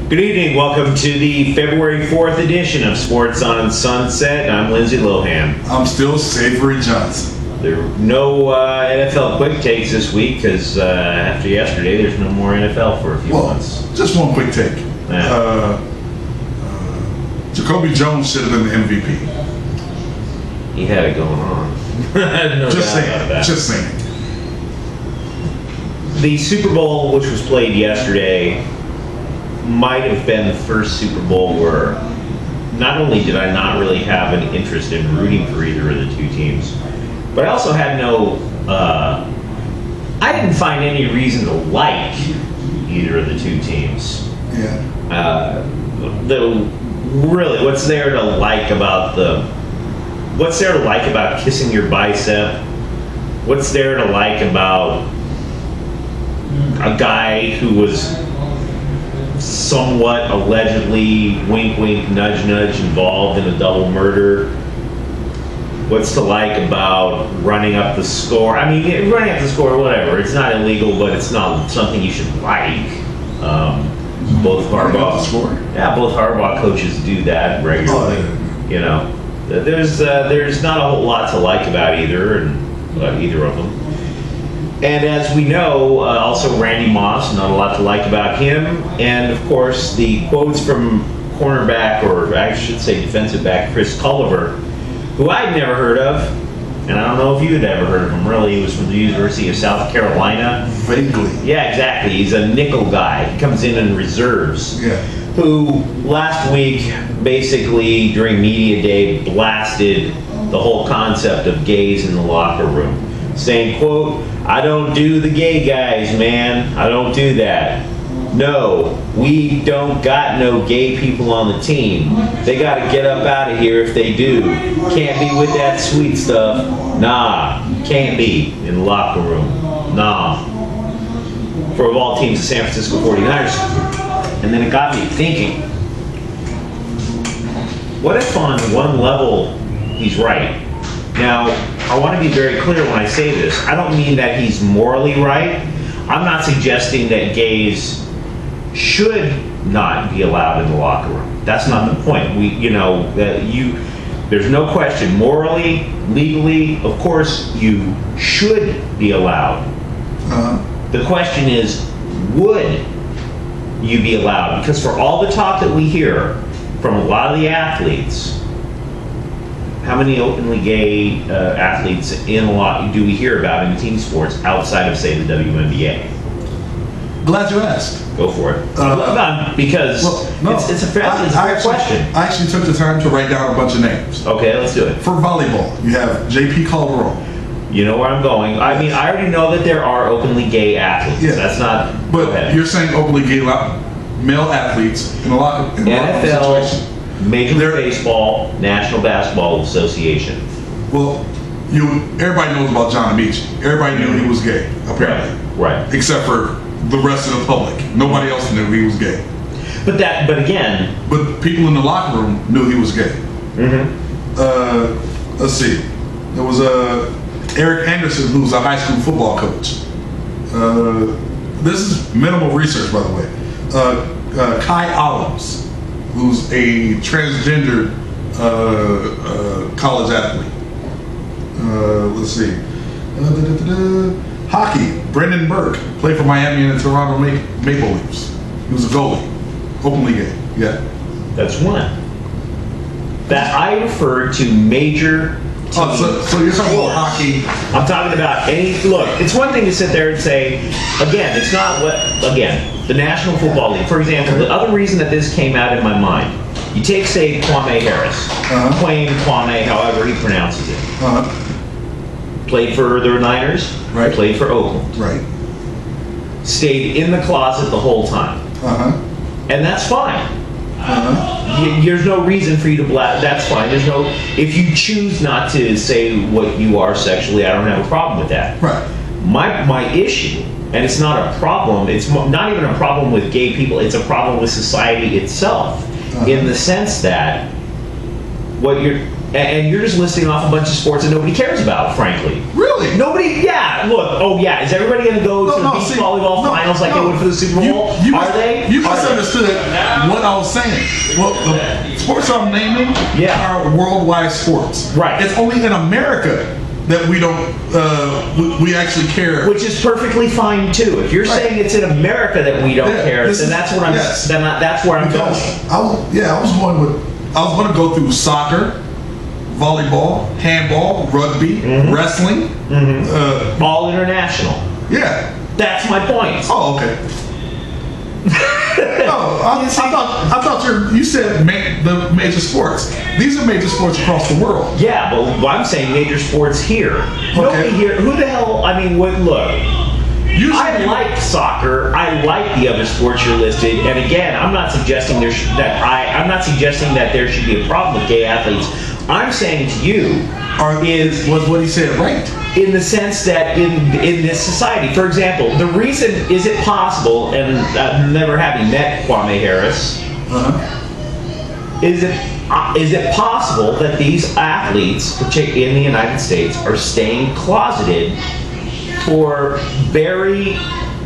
Good evening. Welcome to the February 4th edition of Sports on Sunset. I'm Lindsay Lohan. I'm still Savory Johnson. There are no NFL quick takes this week because after yesterday, there's no more NFL for a few months. Just one quick take. Yeah. Jacoby Jones should have been the MVP. He had it going on. No Just doubt saying. about that. Just saying. The Super Bowl, which was played yesterday, might have been the first Super Bowl where not only did I not really have an interest in rooting for either of the two teams, but I also had I didn't find any reason to like either of the two teams. Yeah. Really, what's there to like about kissing your bicep? What's there to like about a guy who was somewhat allegedly wink wink nudge nudge involved in a double murder? What's to like about running up the score? I mean, running up the score, whatever. It's not illegal, but it's not something you should like. Both Harbaugh coaches do that regularly. You know, there's not a whole lot to like about either of them. And as we know, also Randy Moss, not a lot to like about him. And of course, the quotes from cornerback, or I should say defensive back, Chris Culliver, who I'd never heard of, and I don't know if you had ever heard of him really. He was from the University of South Carolina. Vaguely. Yeah, exactly. He's a nickel guy. He comes in reserves. Yeah. Who last week, basically during media day, blasted the whole concept of gays in the locker room, saying, quote, "I don't do the gay guys, man. I don't do that. No, we don't got no gay people on the team. They got to get up out of here if they do. Can't be with that sweet stuff. Nah, can't be in the locker room. Nah." For of all teams, the San Francisco 49ers. And then it got me thinking, what if on one level he's right? Now, I want to be very clear when I say this. I don't mean that he's morally right. I'm not suggesting that gays should not be allowed in the locker room. That's not the point. There's no question. Morally, legally, of course, you should be allowed. The question is, would you be allowed? Because for all the talk that we hear from a lot of the athletes, how many openly gay athletes do we hear about in team sports outside of, say, the WNBA? Glad you asked. Go for it. Because it's a fair question. I actually took the time to write down a bunch of names. Okay, let's do it. For volleyball, you have J.P. Calderon. You know where I'm going. I mean, I already know that there are openly gay athletes. Yeah. That's not... But you're saying openly gay male athletes in a lot of situations. NFL, Major League Baseball, National Basketball Association. Well, everybody knows about John Amici. Everybody knew he was gay, apparently. Right. Except for the rest of the public. Nobody else knew he was gay. But again... But people in the locker room knew he was gay. Mm-hmm. Let's see. There was Eric Anderson, who's a high school football coach. This is minimal research, by the way. Kai Olives, who's a transgender college athlete. Let's see. Hockey, Brendan Burke, played for Miami and the Toronto Maple Leafs. He was a goalie, openly gay. Yeah. That's one. That I refer to major team. So you're talking about hockey. I'm talking about look, it's one thing to sit there and say, again, the National Football League. For example, the other reason that this came out in my mind, you take, say, Kwame Harris. Kwame, however he pronounces it. Played for the Niners. Right. Played for Oakland. Right. Stayed in the closet the whole time. And that's fine. There's no reason for you to blast. That's fine. If you choose not to say what you are sexually, I don't have a problem with that. Right. My issue, and it's not a problem. It's not even a problem with gay people. It's a problem with society itself, in the sense that And you're just listing off a bunch of sports that nobody cares about, frankly. Really? Nobody, yeah, look, oh yeah, is everybody going to go to the beach volleyball finals like they would for the Super Bowl? Are they? You misunderstood what I was saying. Well, the sports I'm naming are worldwide sports. Right. It's only in America that we don't, we actually care. Which is perfectly fine too. If you're saying it's in America that we don't care, then that's what I'm. That's where I'm going. I was going to go through soccer, volleyball, handball, rugby, wrestling, all international. Yeah, that's my point. Oh, okay. I thought you said the major sports. These are major sports across the world. Yeah, but I'm saying major sports here. Okay. Nobody here. Who the hell? I mean, look. I like soccer. I like the other sports you're listed. And again, I'm not suggesting I'm not suggesting that there should be a problem with gay athletes. I'm saying to you was what he said right? In the sense that in this society, for example, the reason is it possible, and never having met Kwame Harris, is it possible that these athletes, particularly in the United States, are staying closeted for very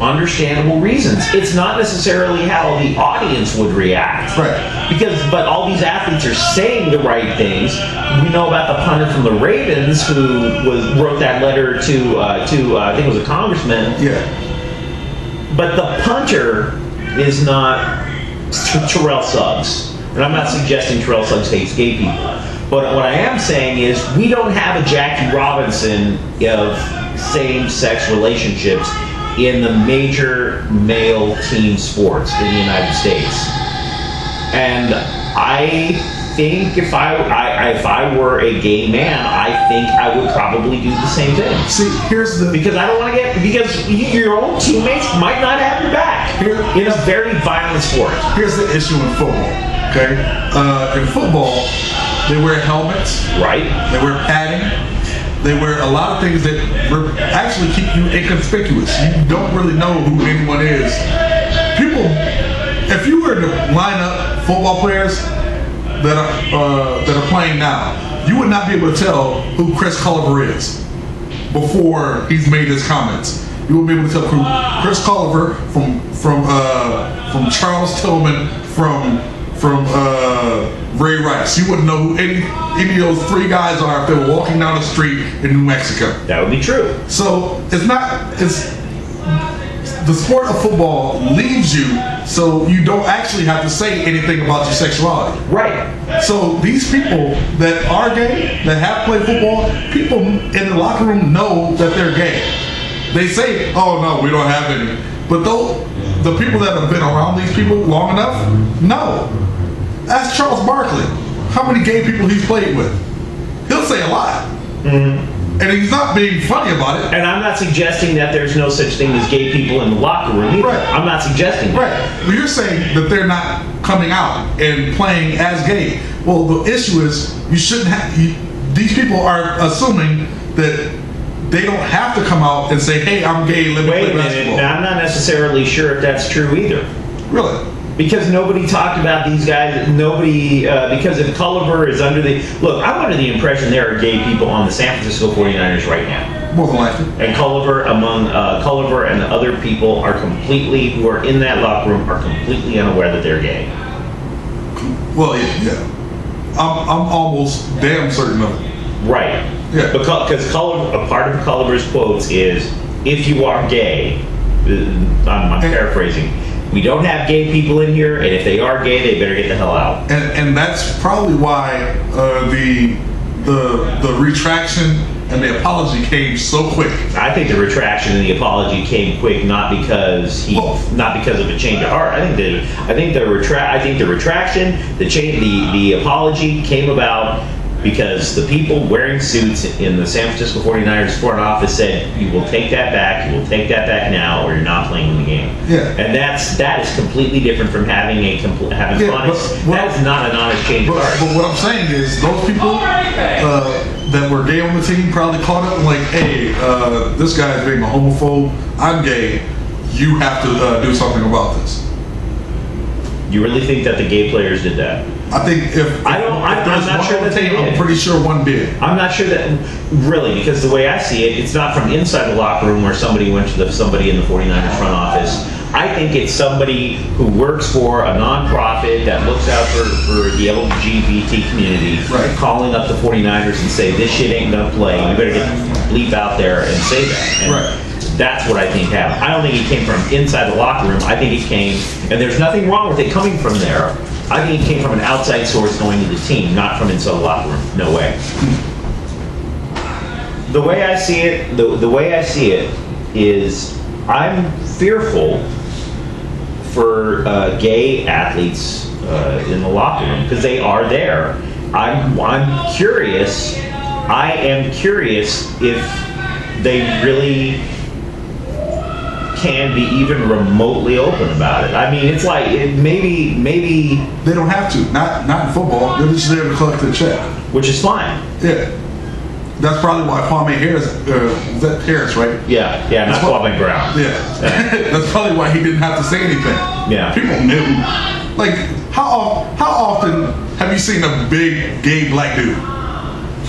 understandable reasons? It's not necessarily how the audience would react, right? But all these athletes are saying the right things. We know about the punter from the Ravens who wrote that letter to I think it was a congressman. Yeah. But the punter is not Terrell Suggs, and I'm not suggesting Terrell Suggs hates gay people. But what I am saying is we don't have a Jackie Robinson of same-sex relationships in the major male team sports in the United States. And I think if I were a gay man, I think I would probably do the same thing. See, because I don't want to because your own teammates might not have your back in a very violent sport. Here's the issue in football. Okay, in football, they wear helmets. Right. They wear padding. They wear a lot of things that actually keep you inconspicuous. You don't really know who anyone is. People, if you were to line up football players that are playing now, you would not be able to tell who Chris Culliver is before he's made his comments. You wouldn't be able to tell who Chris Culliver from Charles Tillman from Ray Rice. You wouldn't know who any of those three guys are if they were walking down the street in New Mexico. That would be true. So the sport of football leaves you so you don't actually have to say anything about your sexuality. Right. So these people that are gay, that have played football, people in the locker room know that they're gay. They say, oh no, we don't have any. But the people that have been around these people long enough, no. Ask Charles Barkley how many gay people he's played with. He'll say a lot. And he's not being funny about it. And I'm not suggesting that there's no such thing as gay people in the locker room either. Right. I'm not suggesting that. Right. But you're saying that they're not coming out and playing as gay. Well, the issue is you shouldn't have. These people are assuming that they don't have to come out and say, hey, I'm gay, let me play basketball. Wait a minute, I'm not necessarily sure if that's true either. Really? Because nobody talked about these guys, because if Culliver is under the... Look, I'm under the impression there are gay people on the San Francisco 49ers right now. More than likely. And Culliver and other people who are in that locker room are completely unaware that they're gay. Well, yeah. I'm almost damn certain of it. Right. Yeah. Because a part of Culliver's quotes is, if you are gay, I'm paraphrasing, we don't have gay people in here, and if they are gay, they better get the hell out. And that's probably why the retraction and the apology came so quick. I think the retraction and the apology came quick, not because of a change of heart. I think the retraction, the apology came about because the people wearing suits in the San Francisco 49ers front office said, you will take that back now, or you're not playing in the game. Yeah. And that is completely different from having honest. That is not an honest change of heart. But what I'm saying is, those people that were gay on the team probably caught up and like, hey, this guy's being a homophobe. I'm gay. You have to do something about this. You really think that the gay players did that? I think if I'm not sure that they did. I'm pretty sure one did. I'm not sure that really, because the way I see it, it's not from inside the locker room where somebody went to somebody in the 49ers front office. I think it's somebody who works for a nonprofit that looks out for the LGBT community, right, calling up the 49ers and say, this shit ain't gonna play. You better get bleep out there and say that. And right. That's what I think happened. I don't think it came from inside the locker room. I think it came, and there's nothing wrong with it coming from there. I think it came from an outside source going to the team, not from inside the locker room. No way. The way I see it, the way I see it is, I'm fearful for gay athletes in the locker room because they are there. I'm curious. I am curious if they really can be even remotely open about it. I mean, it's like maybe they don't have to. Not in football. They're just there to collect their check, which is fine. Yeah, that's probably why Kwame Harris, was that Harris, right? Yeah, not Kwame Brown. Yeah, that's probably why he didn't have to say anything. Yeah, people knew. Like, how often have you seen a big gay black dude?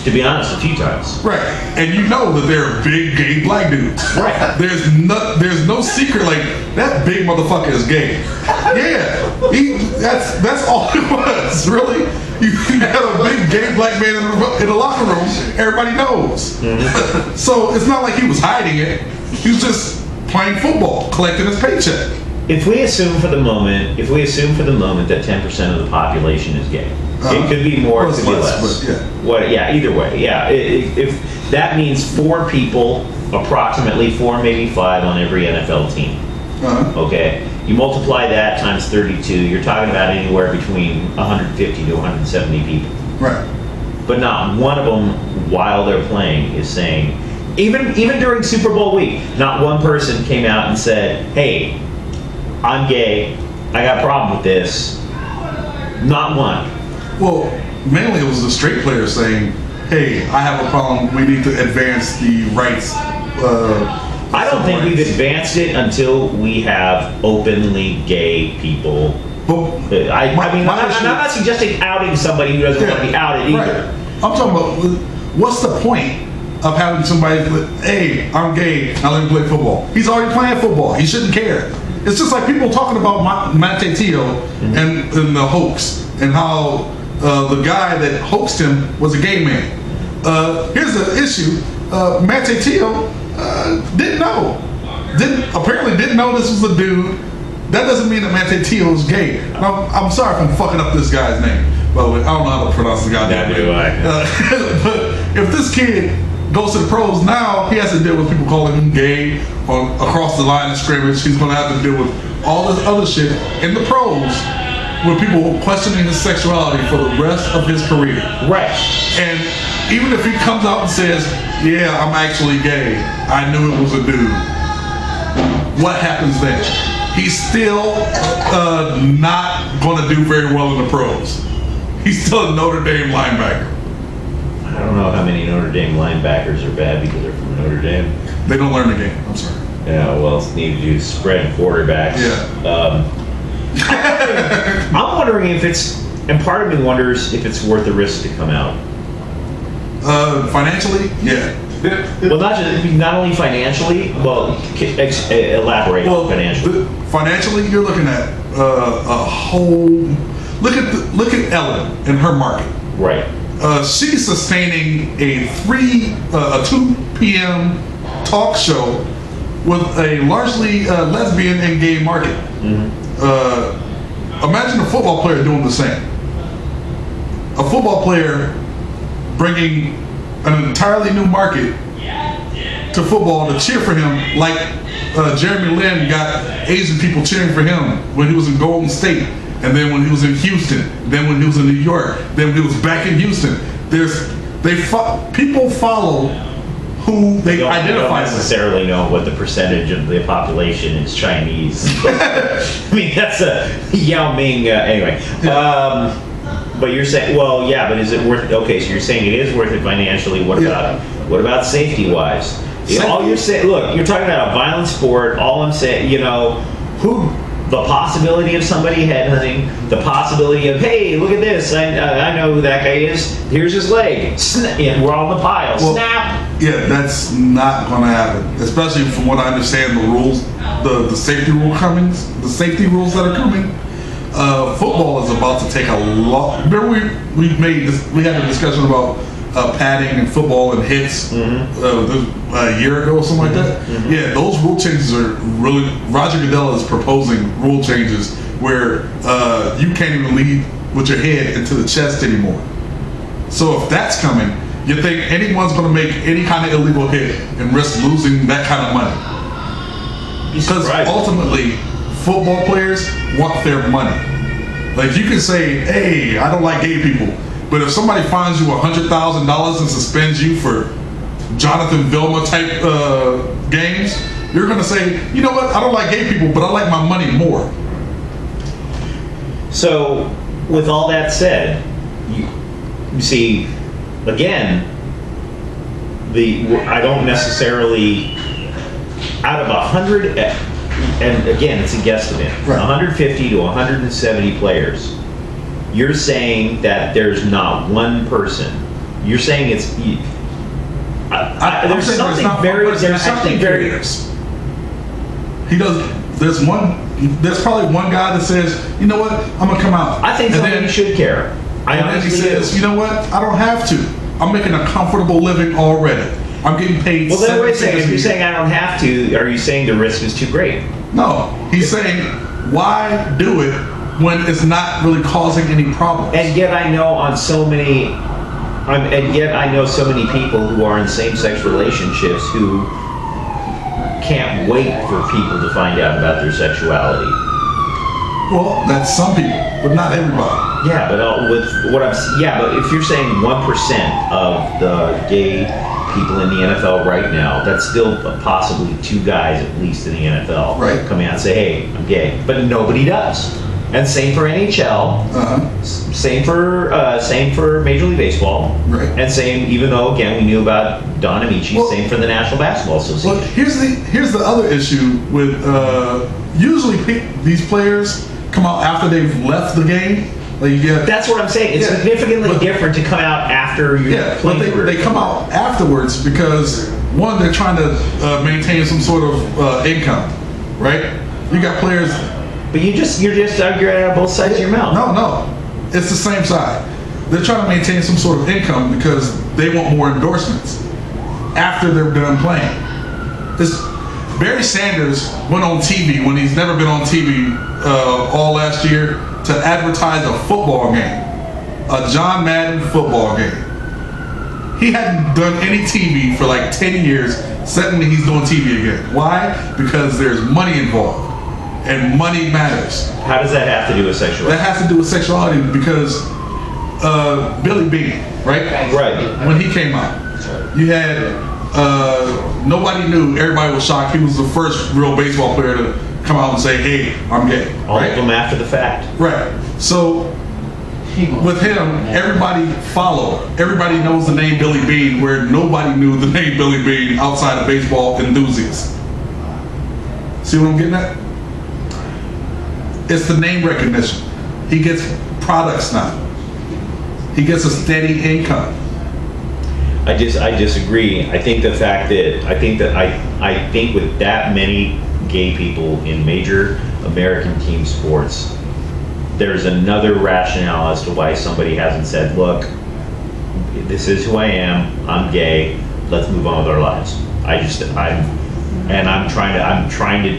To be honest, a few times. Right, and you know that they're big gay black dudes. Right. There's no secret, like, that big motherfucker is gay. Yeah, that's all it was, really. You had a big gay black man in the locker room, everybody knows. Mm-hmm. So it's not like he was hiding it. He was just playing football, collecting his paycheck. If we assume for the moment that 10% of the population is gay, it could be more, it could be less. Either way, yeah. If that means 4 people, approximately 4, maybe 5 on every NFL team. Okay, you multiply that times 32, you're talking about anywhere between 150 to 170 people. Right. But not one of them, while they're playing, is saying, even during Super Bowl week, not one person came out and said, "Hey, I'm gay. I got a problem with this." Not one. Well, mainly it was the straight players saying, "Hey, I have a problem. We need to advance the rights." I don't think we've advanced it until we have openly gay people. I'm not suggesting outing somebody who doesn't want to be outed either. Right. I'm talking about, what's the point of having somebody, "Hey, I'm gay. Now let me play football." He's already playing football. He shouldn't care. It's just like people talking about Mate Teo and the hoax, and how the guy that hoaxed him was a gay man. Here's the issue. Mate Teo apparently didn't know this was a dude. That doesn't mean that Mate Teo is gay. Now, I'm sorry if I'm fucking up this guy's name. By the way, I don't know how to pronounce the guy's name. But if this kid goes to the pros, now he has to deal with people calling him gay across the line of scrimmage. He's going to have to deal with all this other shit in the pros with people questioning his sexuality for the rest of his career. Right. And even if he comes out and says, "Yeah, I'm actually gay. I knew it was a dude," what happens then? He's still not going to do very well in the pros. He's still a Notre Dame linebacker. I don't know how many Notre Dame linebackers are bad because they're from Notre Dame. They don't learn the game. I'm sorry. Yeah, well, it's needed to spread quarterbacks. Yeah. I'm wondering if it's, and part of me wonders if it's worth the risk to come out. Financially, yeah. Well, not only financially. Well, elaborate on financially. Financially, you're looking at a whole. Look at Ellen and her market. Right. She's sustaining a 2 p.m. talk show with a largely lesbian and gay market. Mm-hmm. Imagine a football player doing the same. A football player bringing an entirely new market to football to cheer for him, like Jeremy Lin got Asian people cheering for him when he was in Golden State, and then when he was in Houston, then when he was in New York, then when he was back in Houston. People follow who they identify with. Don't necessarily know what the percentage of the population is Chinese. I mean, that's a Yao Ming. Anyway. Yeah. But you're saying, well, yeah, but is it worth it? Okay, so you're saying it is worth it financially. What about safety-wise? All you're saying, look, you're talking about a violent sport. All I'm saying, the possibility of somebody headhunting, the possibility of, hey, look at this, I know who that guy is, here's his leg, and we're all in the pile, snap. Yeah, that's not going to happen, especially from what I understand the rules, the safety rules that are coming. Football is about to take a lot. Remember we had a discussion about padding and football and hits a year ago or something like that. Yeah, those rule changes are really. Roger Goodell is proposing rule changes where you can't even lead with your head into the chest anymore. So if that's coming, you think anyone's going to make any kind of illegal hit and risk losing that kind of money? Because ultimately, football players want their money. Like, you can say, hey, I don't like gay people, but if somebody fines you $100,000 and suspends you for Jonathan Vilma type games, you're going to say, you know what, I don't like gay people, but I like my money more. So, with all that said, you see, again, I don't necessarily, out of 100, and again, it's a guesstimate, 150 to 170 players, you're saying that there's not one person. You're saying it's... there's something very... He does... There's probably one guy that says, you know what, I'm going to come out. I think somebody should care. And then he says, you know what, I don't have to. I'm making a comfortable living already. I'm getting paid. Well, then wait a second. If you're saying I don't have to, are you saying the risk is too great? No. He's saying, why do it when it's not really causing any problems? And yet I know so many people who are in same-sex relationships who can't wait for people to find out about their sexuality. Well, that's some people, but not everybody. Yeah, but but if you're saying 1% of the gay people in the NFL right now, that's still possibly 2 guys at least in the NFL coming out and say, hey, I'm gay, but nobody does. And same for NHL, same for Major League Baseball, and same, even though again we knew about Don Amici, same for the National Basketball Association. Well, here's the other issue with usually these players come out after they've left the game. Like that's what I'm saying. It's significantly different to come out after you're playing. But they come out afterwards because one, they're trying to maintain some sort of income, right? You got players. But you're just arguing out both sides of your mouth. No, it's the same side. They're trying to maintain some sort of income because they want more endorsements after they're done playing. Barry Sanders went on TV when he's never been on TV all last year to advertise a football game, a John Madden football game. He hadn't done any TV for like 10 years. Suddenly he's doing TV again. Why? Because there's money involved. And money matters. How does that have to do with sexuality? That has to do with sexuality because Billy Beane, right? When he came out, you had nobody knew. Everybody was shocked. He was the first real baseball player to come out and say, "Hey, I'm gay." All of them after the fact. Right. So with him, everybody followed. Everybody knows the name Billy Beane, where nobody knew the name Billy Beane outside of baseball enthusiasts. See what I'm getting at? It's the name recognition. He gets products now. He gets a steady income. I disagree. I think with that many gay people in major American team sports, there's another rationale as to why somebody hasn't said, look, this is who I am, I'm gay, let's move on with our lives. I'm trying to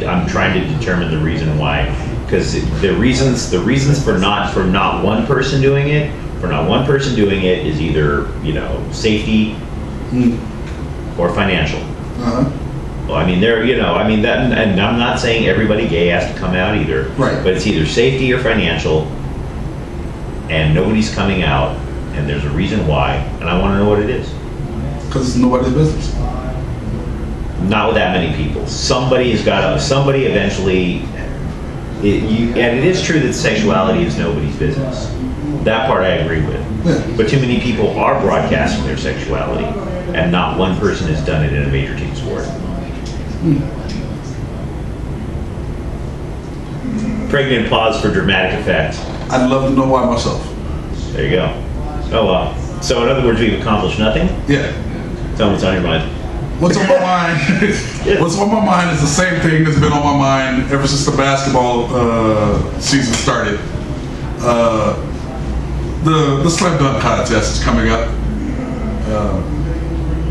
determine the reason why. Because the reasons for not one person doing it is either safety or financial. Well, I mean and I'm not saying everybody gay has to come out either. Right. But it's either safety or financial, and nobody's coming out, and there's a reason why, and I want to know what it is. Because it's nobody's business. Not with that many people. Somebody eventually. And it is true that sexuality is nobody's business. That part I agree with. Yeah. But too many people are broadcasting their sexuality, and not one person has done it in a major team sport. Pregnant pause for dramatic effect. I'd love to know why myself. There you go. Oh, well. So, in other words, we've accomplished nothing? Yeah. Tell me what's on your mind. What's on my mind? What's on my mind is the same thing that's been on my mind ever since the basketball season started. The slam dunk contest is coming up.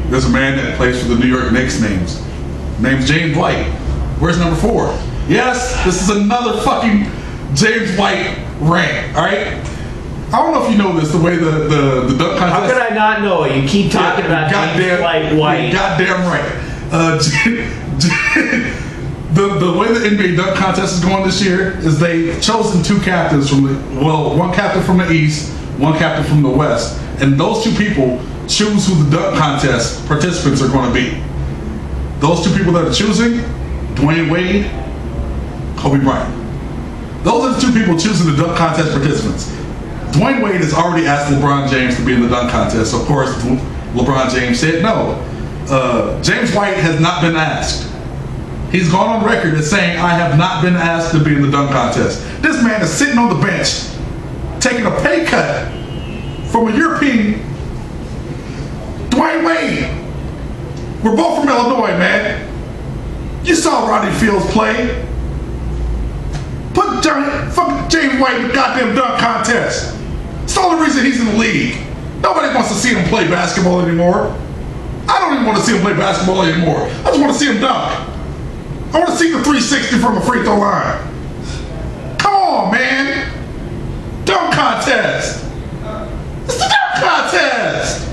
There's a man that plays for the New York Knicks name's James White. Where's number 4? Yes, this is another fucking James White rant, alright? I don't know if you know this, the way the dunk contest... How could I not know it? You keep talking about James White. Goddamn right. The way the NBA dunk contest is going this year is they've chosen 2 captains from one captain from the East, one captain from the West, and those 2 people choose who the dunk contest participants are going to be. Those 2 people that are choosing, Dwayne Wade, Kobe Bryant. Those are the 2 people choosing the dunk contest participants. Dwayne Wade has already asked LeBron James to be in the dunk contest. Of course, LeBron James said no. James White has not been asked. He's gone on record as saying, I have not been asked to be in the dunk contest. This man is sitting on the bench, taking a pay cut from a European. Dwayne Wade, we're both from Illinois, man. You saw Rodney Fields play. Put fucking James White in the goddamn dunk contest. It's the only reason he's in the league. Nobody wants to see him play basketball anymore. I don't even want to see him play basketball anymore. I just want to see him dunk. I want to see the 360 from the free throw line. Come on, man. Dunk contest. It's the dunk contest.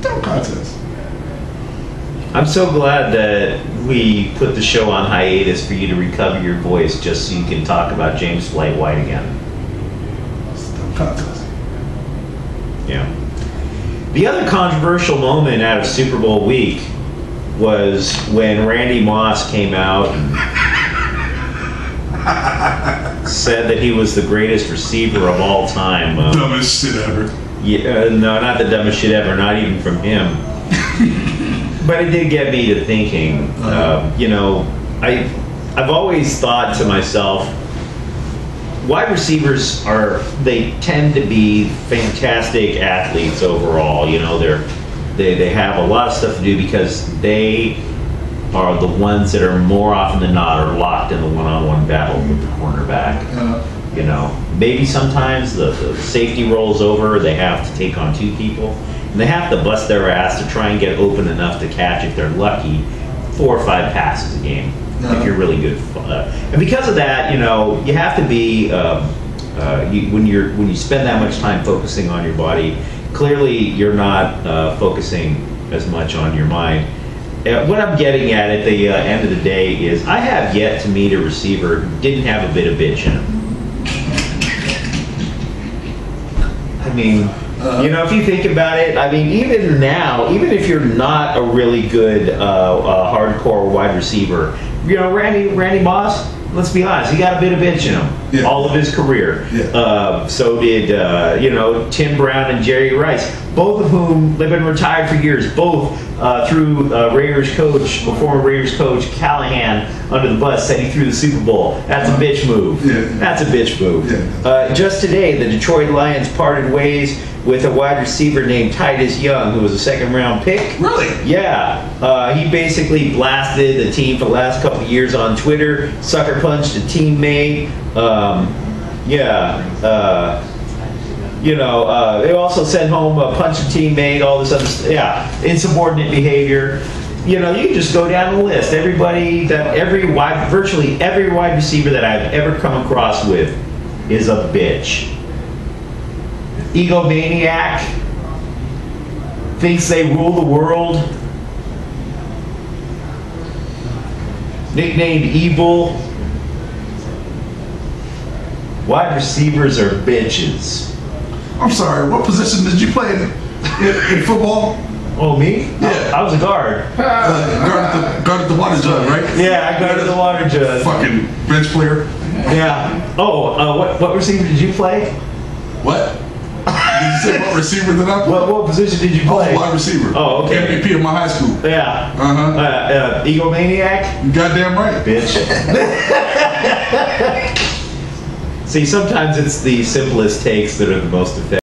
Dunk contest. I'm so glad that we put the show on hiatus for you to recover your voice just so you can talk about James White again. It's the dunk contest. Yeah. The other controversial moment out of Super Bowl week was when Randy Moss came out and said that he was the greatest receiver of all time. Dumbest shit ever. Yeah, no, not the dumbest shit ever, not even from him. But it did get me to thinking, I've always thought to myself, wide receivers they tend to be fantastic athletes overall. You know, they have a lot of stuff to do because they are the ones that are more often than not are locked in the one-on-one battle with the cornerback. You know, maybe sometimes the safety rolls over, they have to take on 2 people, and they have to bust their ass to try and get open enough to catch, if they're lucky, 4 or 5 passes a game. If you're really good. And because of that, you know, you have to be, when you spend that much time focusing on your body, clearly you're not focusing as much on your mind. What I'm getting at the end of the day is I have yet to meet a receiver who didn't have a bit of bitch in him. I mean, you know, if you think about it, I mean, even now, even if you're not a really good hardcore wide receiver, you know, Randy Moss, let's be honest, he got a bit of bitch in him all of his career. So did, Tim Brown and Jerry Rice, both of whom have been retired for years, both threw former Raiders coach Callahan under the bus, said he threw the Super Bowl. That's a bitch move. That's a bitch move. Just today, the Detroit Lions parted ways with a wide receiver named Titus Young, who was a 2nd-round pick. Really? Yeah. He basically blasted the team for the last couple of years on Twitter, sucker punched a teammate. They also sent home a punch a teammate, all this other stuff. Yeah, insubordinate behavior. You know, you just go down the list. Virtually every wide receiver that I've ever come across with is a bitch. Egomaniac, thinks they rule the world, nicknamed evil. Wide receivers are bitches. I'm sorry, what position did you play in football? Oh, me? Yeah. I was a guard. Guarded the water jug, right? Yeah, I guarded the water jug. Fucking bench player. Yeah. Oh, what receiver did you play? What? Did you say what receiver did I play? What position did you I was play? wide receiver. Oh, okay. MVP of my high school. Yeah. Uh-huh. Egomaniac? You goddamn right. Bitch. See, sometimes it's the simplest takes that are the most effective.